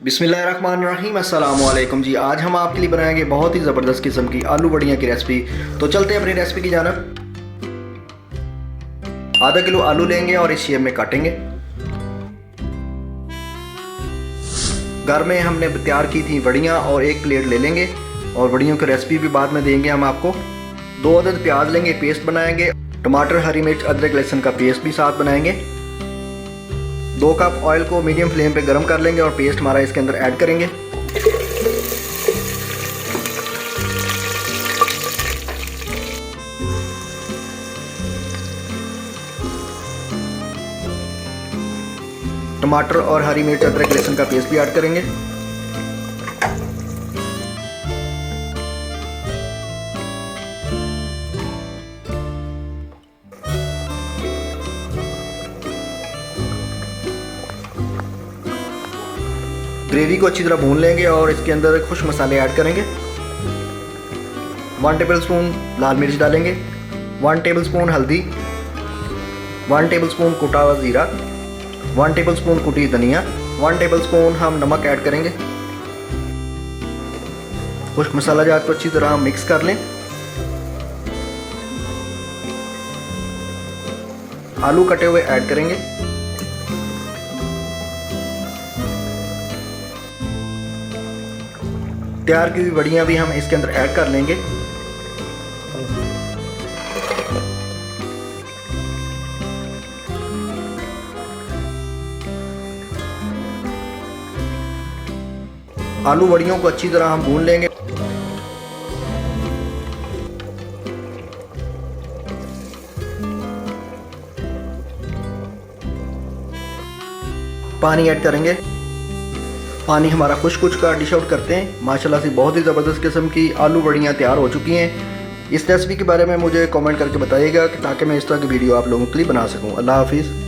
बिस्मिल्लाहिर्रहमानिर्रहीम अस्सलाम वालेकुम जी। आज हम आपके लिए बनाएंगे बहुत ही ज़बरदस्त किस्म की आलू बड़ियाँ की रेसिपी। तो चलते हैं अपनी रेसिपी की जानब। आधा किलो आलू लेंगे और इस शेप में काटेंगे। घर में हमने तैयार की थी बड़ियाँ और एक प्लेट ले लेंगे और बड़ियों की रेसिपी भी बाद में देंगे हम आपको। 2 अदद प्याज लेंगे, पेस्ट बनाएंगे। टमाटर, हरी मिर्च, अदरक, लहसुन का पेस्ट भी साथ बनाएंगे। 2 कप ऑयल को मीडियम फ्लेम पे गर्म कर लेंगे और पेस्ट हमारा इसके अंदर ऐड करेंगे। टमाटर और हरी मिर्च, अदरक, लहसुन का पेस्ट भी ऐड करेंगे। ग्रेवी को अच्छी तरह भून लेंगे और इसके अंदर खुश्क मसाले ऐड करेंगे। 1 टेबलस्पून लाल मिर्च डालेंगे, 1 टेबलस्पून हल्दी, 1 टेबलस्पून कुटा हुआ ज़ीरा, 1 टेबलस्पून कुटी धनिया, 1 टेबलस्पून हम नमक ऐड करेंगे। खुश्क मसाला जात को अच्छी तरह हम मिक्स कर लें। आलू कटे हुए ऐड करेंगे। तैयार की हुई बड़ियाँ भी हम इसके अंदर ऐड कर लेंगे। आलू बड़ियों को अच्छी तरह हम भून लेंगे। पानी ऐड करेंगे। पानी हमारा खुश्क का डिश आउट करते हैं। माशाल्लाह से बहुत ही ज़बरदस्त किस्म की आलू बड़ियाँ तैयार हो चुकी हैं। इस रेसिपी के बारे में मुझे कमेंट करके बताइएगा कि ताकि मैं इस तरह की वीडियो आप लोगों के लिए बना सकूं। अल्लाह हाफिज़।